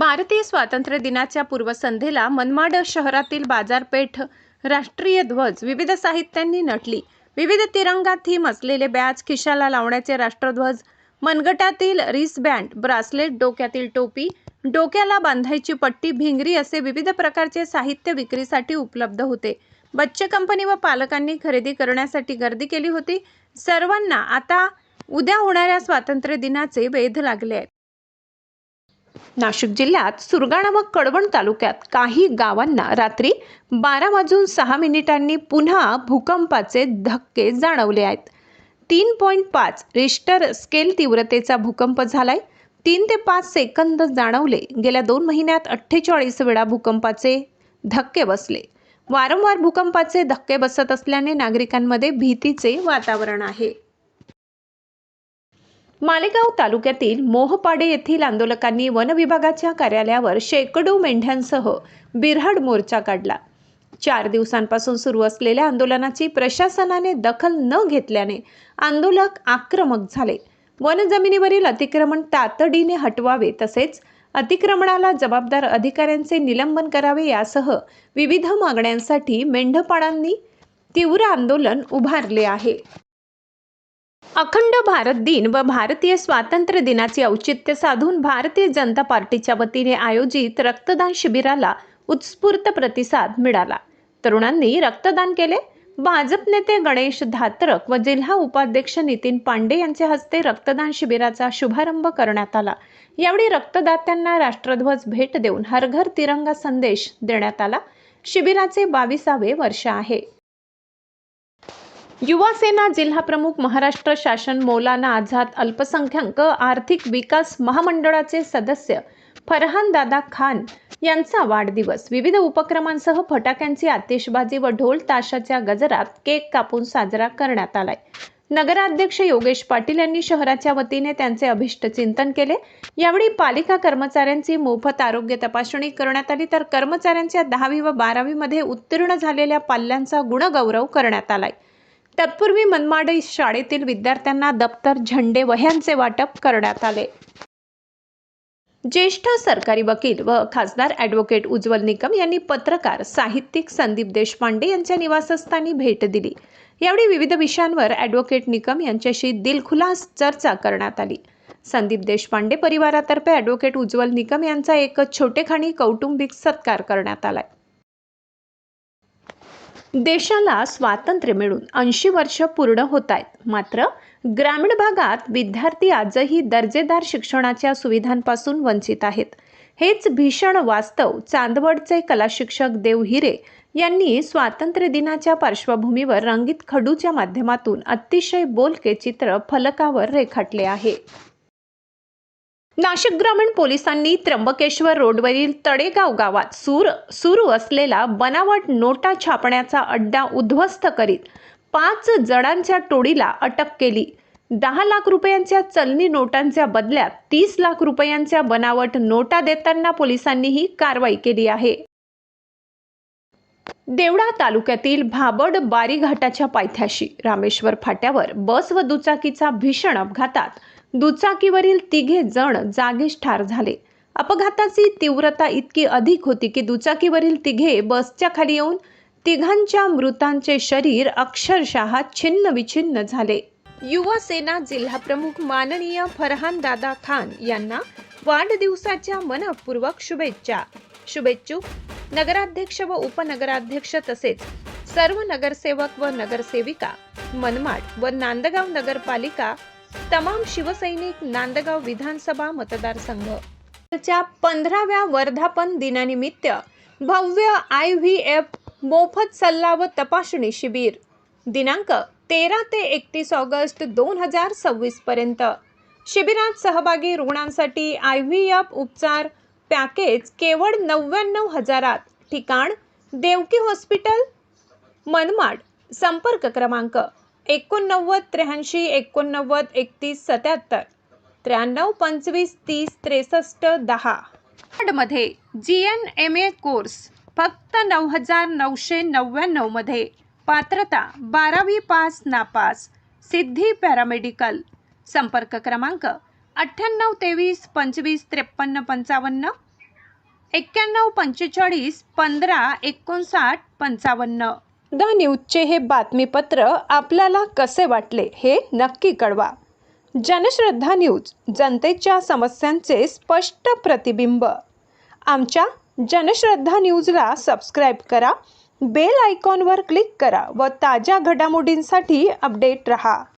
भारतीय स्वातंत्र्य दिनाच्या पूर्वसंध्येला मनमाड शहरातील बाजारपेठ राष्ट्रीय ध्वज विविध साहित्यांनी नटली. विविध तिरंगा थीम असलेले बॅच, खिशाला लावण्याचे राष्ट्रध्वज, मनगटातील रिस्बँड, ब्रासलेट, डोक्यातील टोपी, डोक्याला बांधायची पट्टी, भिंगरी असे विविध प्रकारचे साहित्य विक्रीसाठी उपलब्ध होते. बच्चे कंपनी व पालकांनी खरेदी करण्यासाठी गर्दी केली होती. सर्वांना आता उद्या होणाऱ्या स्वातंत्र्य दिनाचे वेध लागले आहेत. नाशिक जिल्ह्यात सुरगाणा व कळवण तालुक्यात काही गावांना रात्री 12:06 पुन्हा भूकंपाचे धक्के जाणवले आहेत. 3.5 रिश्टर स्केल तीव्रतेचा भूकंप झालाय. 3 ते 5 सेकंद जाणवले. गेल्या 2 महिन्यात 48 वेळा भूकंपाचे धक्के बसले. वारंवार भूकंपाचे धक्के बसत असल्याने नागरिकांमध्ये भीतीचे वातावरण आहे. मालेगाव तालुक्यातील मोहपाडे येथील आंदोलकांनी वन विभागाच्या कार्यालयावर शेकडो मेंढ्यांसह बिऱ्हाड मोर्चा काढला. 4 दिवसांपासून सुरू असलेल्या आंदोलनाची प्रशासनाने दखल न घेतल्याने आंदोलक आक्रमक झाले. वन जमिनीवरील अतिक्रमण तातडीने हटवावे तसेच अतिक्रमणाला जबाबदार अधिकाऱ्यांचे निलंबन करावे यासह विविध मागण्यांसाठी मेंढपाळांनी तीव्र आंदोलन उभारले आहे. अखंड भारत दिन व भारतीय स्वातंत्र्य दिनाचे औचित्य साधून भारतीय जनता पार्टीच्या वतीने आयोजित रक्तदान शिबिराला उत्स्फूर्त प्रतिसाद मिळाला. तरुणांनी रक्तदान केले. भाजप नेते गणेश धात्रक व जिल्हा उपाध्यक्ष नितीन पांडे यांच्या हस्ते रक्तदान शिबिराचा शुभारंभ करण्यात आला. यावेळी रक्तदात्यांना राष्ट्रध्वज भेट देऊन हर घर तिरंगा संदेश देण्यात आला. शिबिराचे 22वे वर्ष आहे. युवा सेना जिल्हा प्रमुख, महाराष्ट्र शासन मौलाना आझाद अल्पसंख्याक आर्थिक विकास महामंडळाचे सदस्य फरहान दादा खान यांचा वाढदिवस विविध उपक्रमांसह फटाक्यांची आतिषबाजी व ढोल ताशाच्या गजरात केक कापून साजरा करण्यात आलाय. नगराध्यक्ष योगेश पाटील यांनी शहराच्या वतीने त्यांचे अभिष्ट चिंतन केले. यावेळी पालिका कर्मचाऱ्यांची मोफत आरोग्य तपासणी करण्यात आली तर कर्मचाऱ्यांच्या 10वी व 12वी मध्ये उत्तीर्ण झालेल्या पाल्यांचा गुणगौरव करण्यात आलाय. तत्पूर्वी मनमाड शाळेतील विद्यार्थ्यांना दप्तर, झेंडे, वह्यांचे वाटप करण्यात आले. ज्येष्ठ सरकारी वकील व खासदार ॲडव्होकेट उज्ज्वल निकम यांनी पत्रकार, साहित्यिक संदीप देशपांडे यांच्या निवासस्थानी भेट दिली. यावेळी विविध विषयांवर ॲडव्होकेट निकम यांच्याशी दिलखुलास चर्चा करण्यात आली. संदीप देशपांडे परिवारातर्फे ॲडव्होकेट उज्ज्वल निकम यांचा एक छोटेखानी कौटुंबिक सत्कार करण्यात आलाय. देशाला स्वातंत्र्य मिळून 80 वर्ष पूर्ण होत आहेत. मात्र ग्रामीण भागात विद्यार्थी आजही दर्जेदार शिक्षणाच्या सुविधांपासून वंचित आहेत. हेच भीषण वास्तव चांदवडचे कला शिक्षक देव हिरे यांनी स्वातंत्र्य दिनाच्या पार्श्वभूमीवर रंगीत खडूच्या माध्यमातून अतिशय बोलके चित्र फलकावर रेखाटले आहे. नाशिक ग्रामीण पोलिसांनी त्र्यंबकेश्वर रोडवरील तळेगाव गावात सुरू असलेला बनावट नोटा छापण्याचा अड्डा उद्ध्वस्त करीत 5 जणांच्या टोळीला अटक केली. 10 लाख रुपयांच्या चलनी नोटांच्या बदल्यात 30 लाख रुपयांच्या बनावट नोटा देताना पोलिसांनी ही कारवाई केली आहे. देवळा तालुक्यातील भाबड बारी घाटाच्या पायथ्याशी रामेश्वर फाट्यावर बस व दुचाकीचा भीषण अपघातात दुचाकीवरील 3 जण जागीच ठार झाले. अपघाताची तीव्रता इतकी अधिक होती की दुचाकीवरील 3 बसच्या खाली येऊन 3 मृतांचे शरीर अक्षरशः छिन्न विछिन्न झाले. युवा सेना जिल्हा प्रमुख माननीय फरहान दादा खान यांना वाढदिवसाच्या मनपूर्वक शुभेच्छा. शुभेच्छुक नगराध्यक्ष व उपनगराध्यक्ष तसेच सर्व नगरसेवक व नगरसेविका, मनमाड व नांदगाव नगरपालिका, तमाम शिवसैनिक, नांदगाव विधानसभा मतदारसंघ. च्या 15व्या वर्धापन दिनानिमित्त भव्य IVF मोफत सल्ला व तपासणी शिबिर दिनांक 13 ते 31 ऑगस्ट 2026 पर्यंत. शिबिरात सहभागी रुग्णांसाठी IVF उपचार पॅकेज केवळ 99,000. ठिकाण देवकी हॉस्पिटल, मनमाड. संपर्क क्रमांक 89 83 89 31 77 93 25 30 63 10. मध्ये GNMA कोर्स फक्त 9,999 मध्ये. पात्रता 12वी पास नापास. सिद्धी पॅरामेडिकल. संपर्क क्रमांक 98 23 25 53 55. 9145 15 59 55. द न्यूजचे हे बातमीपत्र आपल्याला कसे वाटले हे नक्की कळवा. जनश्रद्धा न्यूज, जनतेच्या समस्यांचे स्पष्ट प्रतिबिंब. आमच्या जनश्रद्धा न्यूजला सबस्क्राईब करा, बेल आयकॉनवर क्लिक करा व ताज्या घडामोडींसाठी अपडेट रहा.